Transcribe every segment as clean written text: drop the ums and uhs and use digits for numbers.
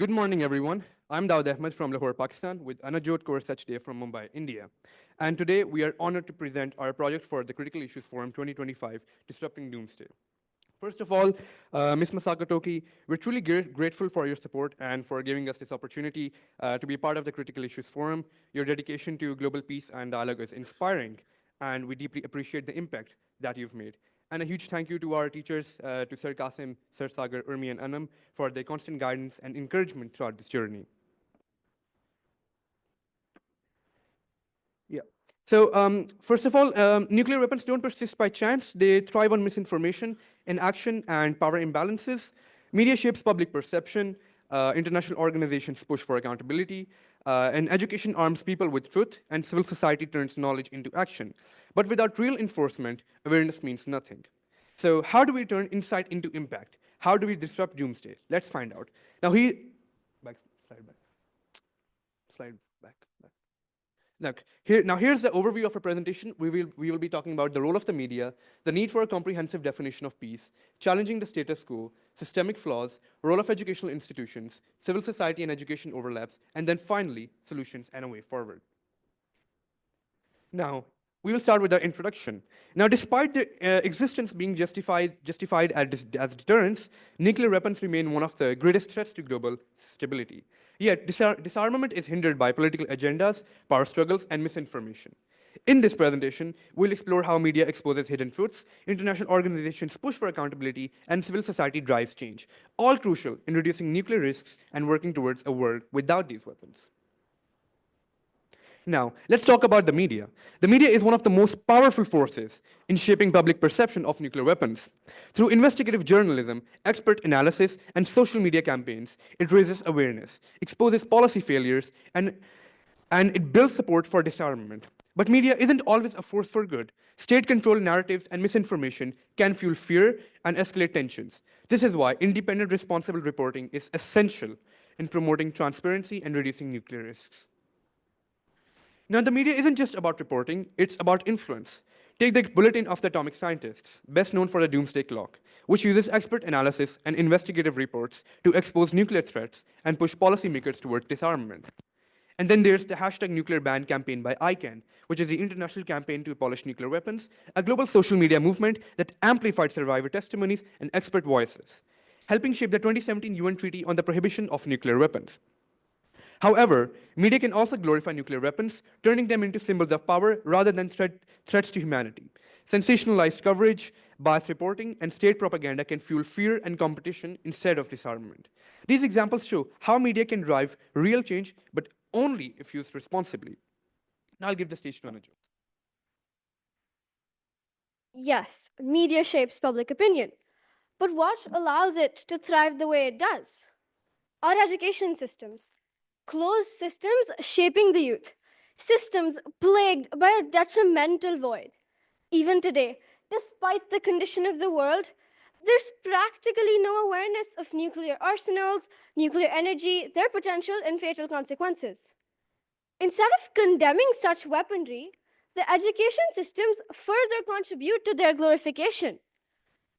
Good morning, everyone. I'm Daud Ahmed from Lahore, Pakistan, with Anajot Kaur Sachdev from Mumbai, India. And today, we are honored to present our project for the Critical Issues Forum 2025, Disrupting Doomsday. First of all, Ms. Masako Toki, we're truly grateful for your support and for giving us this opportunity to be part of the Critical Issues Forum. Your dedication to global peace and dialogue is inspiring, and we deeply appreciate the impact that you've made. And a huge thank you to our teachers, to Sir Qasim, Sir Sagar, Urmi, and Anam, for their constant guidance and encouragement throughout this journey. Yeah. So first of all, nuclear weapons don't persist by chance. They thrive on misinformation, inaction, and power imbalances. Media shapes public perception. International organizations push for accountability. And education arms people with truth, and civil society turns knowledge into action. But without real enforcement, awareness means nothing. So how do we turn insight into impact? How do we disrupt doomsday? Let's find out. Now, back, slide back, slide back. Now here's the overview of our presentation. We will be talking about the role of the media, the need for a comprehensive definition of peace, challenging the status quo, systemic flaws, role of educational institutions, civil society and education overlaps, and then finally, solutions and a way forward. Now, we will start with our introduction. Now, despite the existence being justified as deterrence, nuclear weapons remain one of the greatest threats to global stability. Yet, disarmament is hindered by political agendas, power struggles, and misinformation. In this presentation, we'll explore how media exposes hidden truths, international organizations push for accountability, and civil society drives change, all crucial in reducing nuclear risks and working towards a world without these weapons. Now, let's talk about the media. The media is one of the most powerful forces in shaping public perception of nuclear weapons. Through investigative journalism, expert analysis, and social media campaigns, it raises awareness, exposes policy failures, and it builds support for disarmament. But media isn't always a force for good. State-controlled narratives and misinformation can fuel fear and escalate tensions. This is why independent, responsible reporting is essential in promoting transparency and reducing nuclear risks. Now, the media isn't just about reporting, it's about influence. Take the Bulletin of the Atomic Scientists, best known for the Doomsday Clock, which uses expert analysis and investigative reports to expose nuclear threats and push policymakers towards disarmament. And then there's the hashtag nuclear ban campaign by ICANN, which is the International Campaign to Abolish Nuclear Weapons, a global social media movement that amplified survivor testimonies and expert voices, helping shape the 2017 UN Treaty on the Prohibition of Nuclear Weapons. However, media can also glorify nuclear weapons, turning them into symbols of power rather than threats to humanity. Sensationalized coverage, biased reporting, and state propaganda can fuel fear and competition instead of disarmament. These examples show how media can drive real change, but only if used responsibly. Now I'll give the stage to Anujot. Yes, media shapes public opinion. But what allows it to thrive the way it does? Our education systems. Closed systems shaping the youth. Systems plagued by a detrimental void. Even today, despite the condition of the world, there's practically no awareness of nuclear arsenals, nuclear energy, their potential and fatal consequences. Instead of condemning such weaponry, the education systems further contribute to their glorification,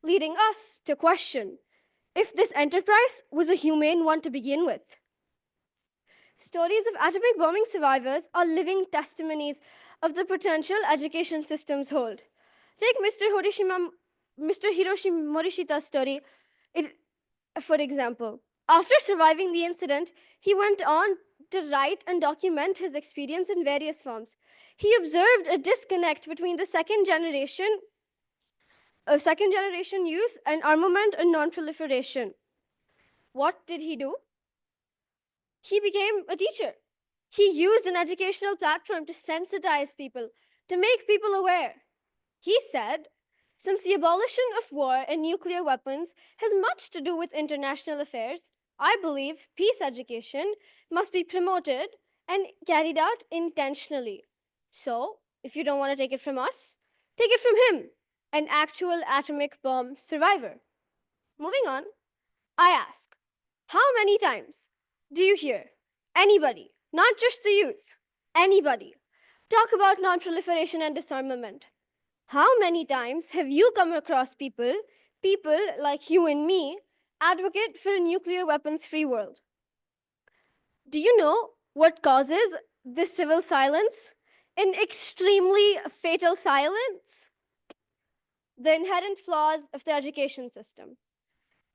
leading us to question if this enterprise was a humane one to begin with. Stories of atomic bombing survivors are living testimonies of the potential education systems hold. Take Mr. Hiroshi Morishita's story, for example. After surviving the incident, he went on to write and document his experience in various forms. He observed a disconnect between the second generation youth and armament and non-proliferation. What did he do? He became a teacher. He used an educational platform to sensitize people, to make people aware. He said, since the abolition of war and nuclear weapons has much to do with international affairs, I believe peace education must be promoted and carried out intentionally. So, if you don't want to take it from us, take it from him, an actual atomic bomb survivor. Moving on, I ask, how many times do you hear anybody, not just the youth, anybody, talk about non-proliferation and disarmament? How many times have you come across people like you and me, advocate for a nuclear weapons-free world? Do you know what causes this civil silence? An extremely fatal silence? The inherent flaws of the education system.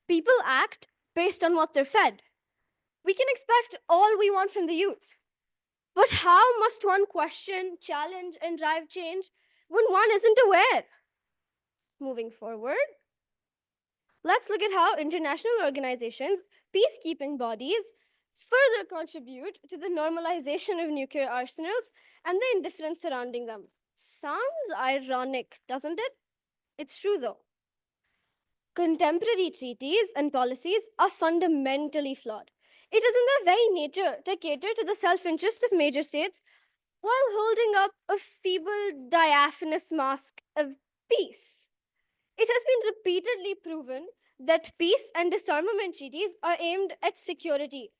People act based on what they're fed. We can expect all we want from the youth. But how must one question, challenge, and drive change when one isn't aware? Moving forward, let's look at how international organizations, peacekeeping bodies, further contribute to the normalization of nuclear arsenals and the indifference surrounding them. Sounds ironic, doesn't it? It's true though. Contemporary treaties and policies are fundamentally flawed. It is in their very nature to cater to the self interest of major states while holding up a feeble, diaphanous mask of peace. It has been repeatedly proven that peace and disarmament treaties are aimed at security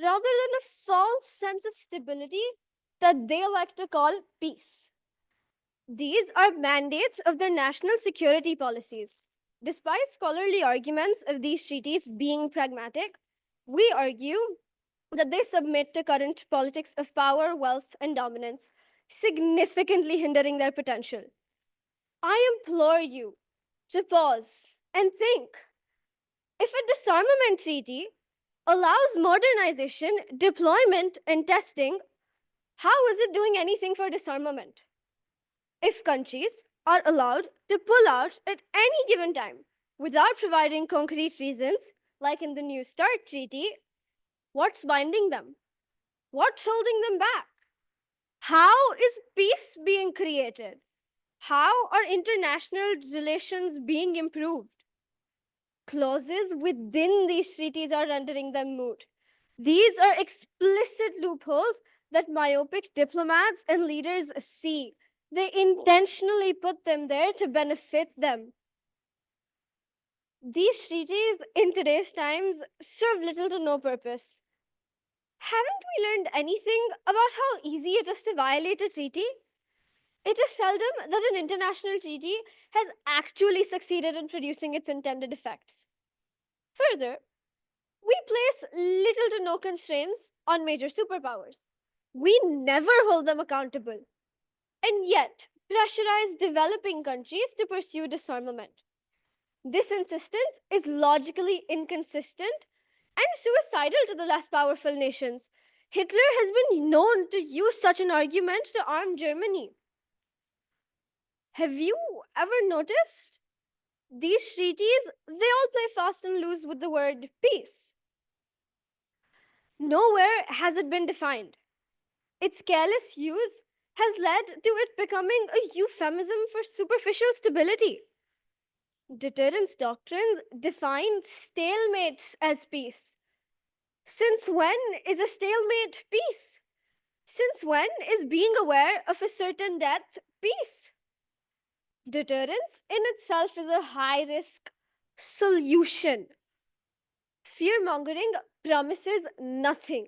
rather than a false sense of stability that they like to call peace. These are mandates of their national security policies. Despite scholarly arguments of these treaties being pragmatic, we argue that they submit to current politics of power, wealth, and dominance, significantly hindering their potential. I implore you to pause and think. If a disarmament treaty allows modernization, deployment, and testing, how is it doing anything for disarmament? If countries are allowed to pull out at any given time without providing concrete reasons, like in the New START treaty, what's binding them? What's holding them back? How is peace being created? How are international relations being improved? Clauses within these treaties are rendering them moot. These are explicit loopholes that myopic diplomats and leaders see. They intentionally put them there to benefit them. These treaties in today's times serve little to no purpose. Haven't we learned anything about how easy it is to violate a treaty? It is seldom that an international treaty has actually succeeded in producing its intended effects. Further, we place little to no constraints on major superpowers. We never hold them accountable, and yet pressurize developing countries to pursue disarmament. This insistence is logically inconsistent and suicidal to the less powerful nations. Hitler has been known to use such an argument to arm Germany. Have you ever noticed? These treaties, they all play fast and loose with the word peace. Nowhere has it been defined. Its careless use has led to it becoming a euphemism for superficial stability. Deterrence doctrines define stalemates as peace. Since when is a stalemate peace? Since when is being aware of a certain death peace? Deterrence in itself is a high risk solution. Fear mongering promises nothing.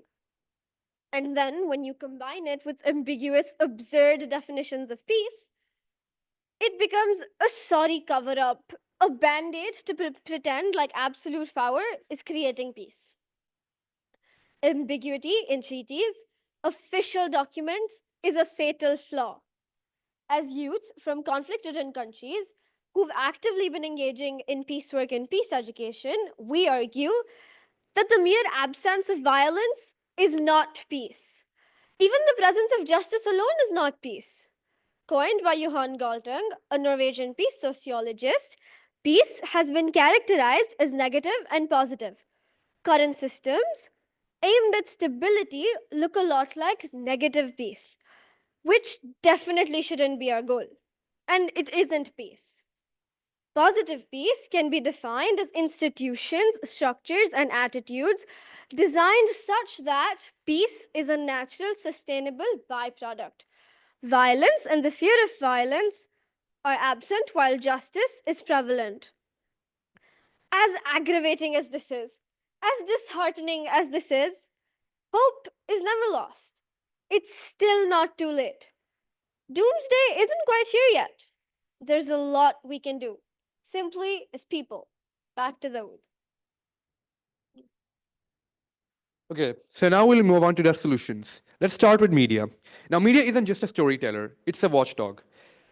And then, when you combine it with ambiguous, absurd definitions of peace, it becomes a sorry cover up, a band aid to pretend like absolute power is creating peace. Ambiguity in treaties, official documents, is a fatal flaw. As youth from conflict ridden countries who've actively been engaging in peace work and peace education, we argue that the mere absence of violence is not peace. Even the presence of justice alone is not peace. Coined by Johan Galtung, a Norwegian peace sociologist, peace has been characterized as negative and positive. Current systems aimed at stability look a lot like negative peace, which definitely shouldn't be our goal. And it isn't peace. Positive peace can be defined as institutions, structures, and attitudes designed such that peace is a natural, sustainable byproduct. Violence and the fear of violence are absent while justice is prevalent. As aggravating as this is, as disheartening as this is, hope is never lost. It's still not too late. Doomsday isn't quite here yet. There's a lot we can do, simply as people. Back to the wood. Okay, so now we'll move on to the solutions. Let's start with media. Now, media isn't just a storyteller, it's a watchdog.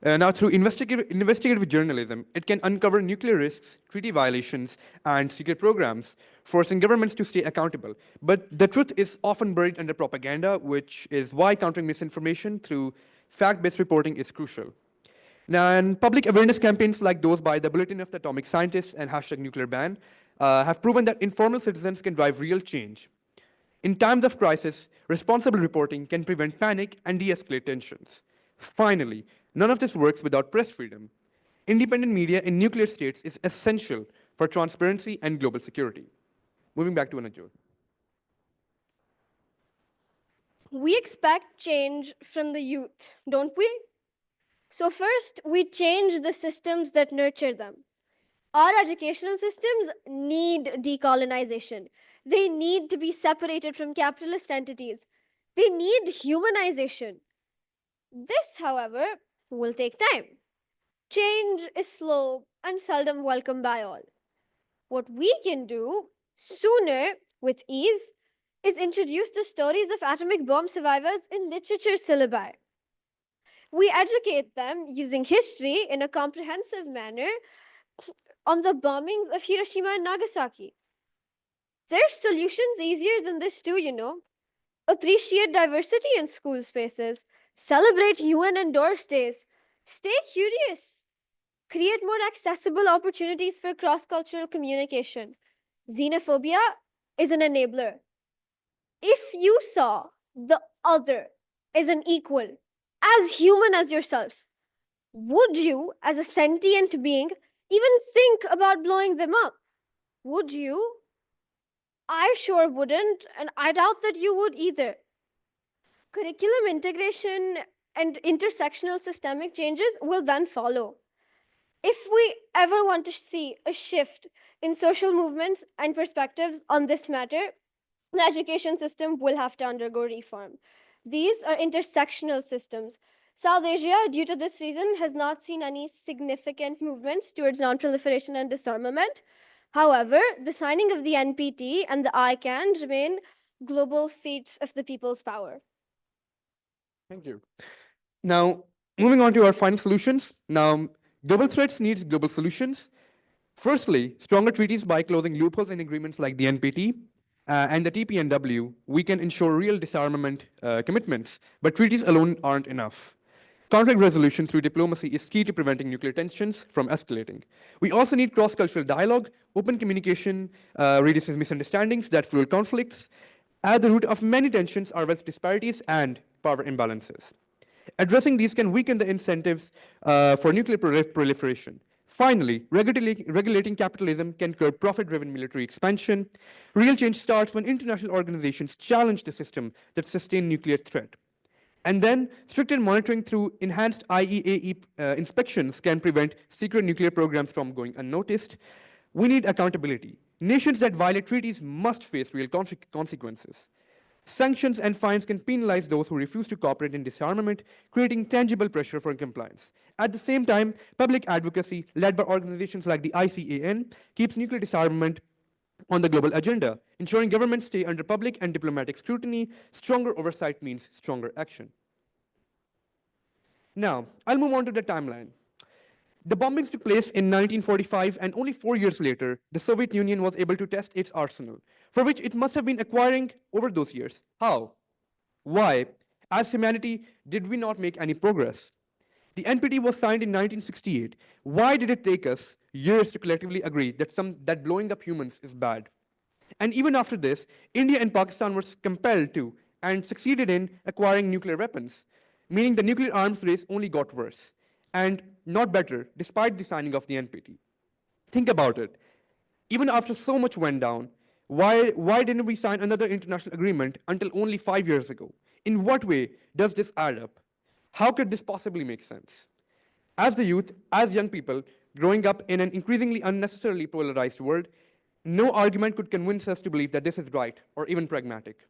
Now, through investigative journalism, it can uncover nuclear risks, treaty violations, and secret programs, forcing governments to stay accountable. But the truth is often buried under propaganda, which is why countering misinformation through fact based reporting is crucial. Now, and public awareness campaigns like those by the Bulletin of the Atomic Scientists and hashtag Nuclear Ban have proven that informal citizens can drive real change. In times of crisis, responsible reporting can prevent panic and de escalate tensions. Finally, none of this works without press freedom. Independent media in nuclear states is essential for transparency and global security. Moving back to Anajot. We expect change from the youth, don't we? So, first, we change the systems that nurture them. Our educational systems need decolonization. They need to be separated from capitalist entities. They need humanization. This, however, will take time. Change is slow and seldom welcome by all. What we can do sooner with ease is introduce the stories of atomic bomb survivors in literature syllabi. We educate them using history in a comprehensive manner on the bombings of Hiroshima and Nagasaki. There's solutions easier than this too, you know. Appreciate diversity in school spaces. Celebrate UN endorsed days. Stay curious. Create more accessible opportunities for cross cultural communication. Xenophobia is an enabler. If you saw the other as an equal, as human as yourself, would you, as a sentient being, even think about blowing them up? Would you? I sure wouldn't, and I doubt that you would either. Curriculum integration and intersectional systemic changes will then follow. If we ever want to see a shift in social movements and perspectives on this matter, the education system will have to undergo reform. These are intersectional systems. South Asia, due to this reason, has not seen any significant movements towards non-proliferation and disarmament. However, the signing of the NPT and the ICAN remain global feats of the people's power. Thank you. Now, moving on to our final solutions. Now, global threats needs global solutions. Firstly, stronger treaties by closing loopholes in agreements like the NPT and the TPNW, we can ensure real disarmament commitments, but treaties alone aren't enough. Conflict resolution through diplomacy is key to preventing nuclear tensions from escalating. We also need cross cultural dialogue, open communication, reduces misunderstandings that fuel conflicts. At the root of many tensions are wealth disparities and power imbalances. Addressing these can weaken the incentives for nuclear proliferation. Finally, regulating capitalism can curb profit driven military expansion. Real change starts when international organizations challenge the system that sustains nuclear threat. And then, stricter monitoring through enhanced IEA inspections can prevent secret nuclear programs from going unnoticed. We need accountability. Nations that violate treaties must face real consequences. Sanctions and fines can penalize those who refuse to cooperate in disarmament, creating tangible pressure for compliance. At the same time, public advocacy, led by organizations like the ICAN, keeps nuclear disarmament on the global agenda. Ensuring governments stay under public and diplomatic scrutiny, stronger oversight means stronger action. Now, I'll move on to the timeline. The bombings took place in 1945, and only 4 years later, the Soviet Union was able to test its arsenal, for which it must have been acquiring over those years. How? Why? As humanity, did we not make any progress? The NPT was signed in 1968. Why did it take us years to collectively agree that blowing up humans is bad? And even after this, India and Pakistan were compelled to and succeeded in acquiring nuclear weapons, meaning the nuclear arms race only got worse and not better despite the signing of the NPT. Think about it. Even after so much went down, why didn't we sign another international agreement until only 5 years ago? In what way does this add up? How could this possibly make sense? As the youth, as young people, growing up in an increasingly unnecessarily polarized world, no argument could convince us to believe that this is right or even pragmatic.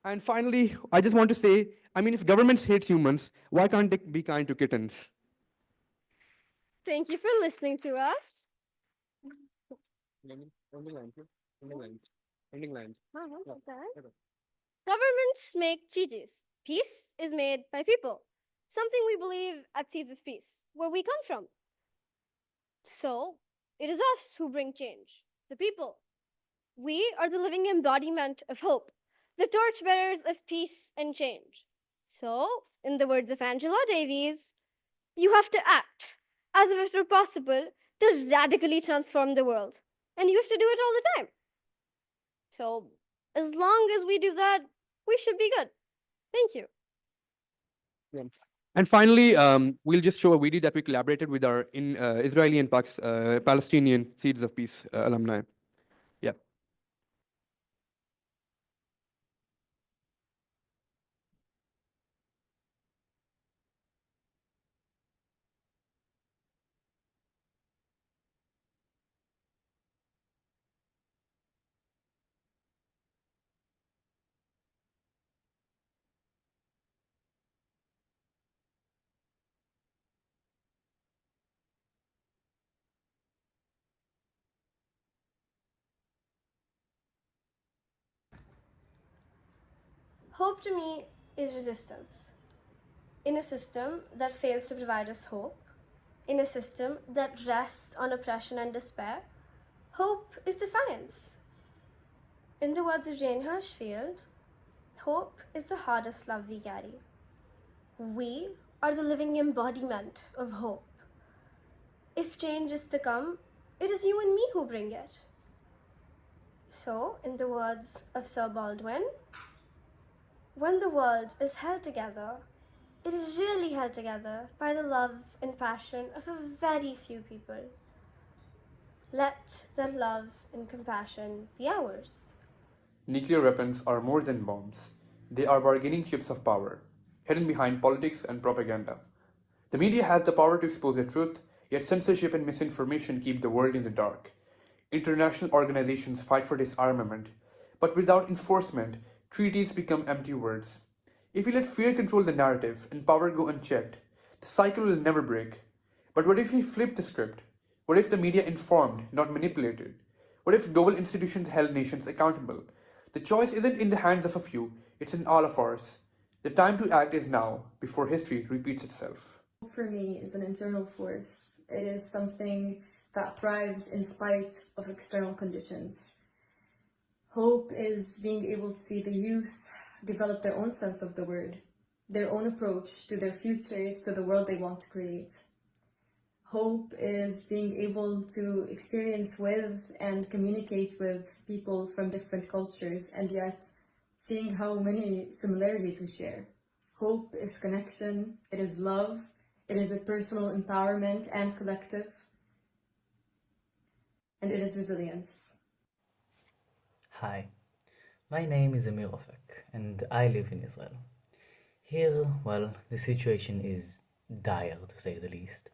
And finally, I just want to say, I mean, if governments hate humans, why can't they be kind to kittens? Thank you for listening to us. Ending lines. Governments make treaties. Peace is made by people. Something we believe at Seeds of Peace, where we come from. So, it is us who bring change, the people. We are the living embodiment of hope, the torchbearers of peace and change. So, in the words of Angela Davies, you have to act as if it were possible to radically transform the world. And you have to do it all the time. So, as long as we do that, we should be good. Thank you. Yeah. And finally, we'll just show a video that we collaborated with our Israeli and Palestinian Seeds of Peace alumni. Yeah. Hope to me is resistance. In a system that fails to provide us hope, in a system that rests on oppression and despair, hope is defiance. In the words of Jane Hirschfield, hope is the hardest love we carry. We are the living embodiment of hope. If change is to come, it is you and me who bring it. So, in the words of Sir Baldwin, when the world is held together, it is really held together by the love and passion of a very few people. Let that love and compassion be ours. Nuclear weapons are more than bombs. They are bargaining chips of power, hidden behind politics and propaganda. The media has the power to expose the truth, yet censorship and misinformation keep the world in the dark. International organizations fight for disarmament, but without enforcement, treaties become empty words. If we let fear control the narrative and power go unchecked, the cycle will never break. But what if we flip the script? What if the media informed, not manipulated? What if global institutions held nations accountable? The choice isn't in the hands of a few, it's in all of ours. The time to act is now, before history repeats itself. For me, is an internal force. It is something that thrives in spite of external conditions. Hope is being able to see the youth develop their own sense of the word, their own approach to their futures, to the world they want to create. Hope is being able to experience with and communicate with people from different cultures, and yet seeing how many similarities we share. Hope is connection, it is love, it is a personal empowerment and collective, and it is resilience. Hi, my name is Amir Ofek, and I live in Israel. Here, well, the situation is dire, to say the least.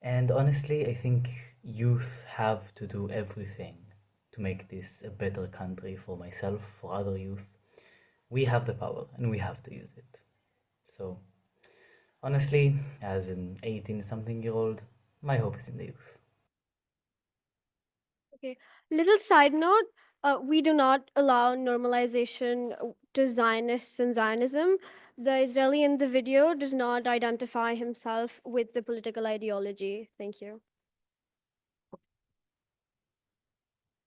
And honestly, I think youth have to do everything to make this a better country for myself, for other youth. We have the power, and we have to use it. So, honestly, as an 18-something-year-old, my hope is in the youth. Okay, little side note, we do not allow normalization to Zionists and Zionism. The Israeli in the video does not identify himself with the political ideology. Thank you.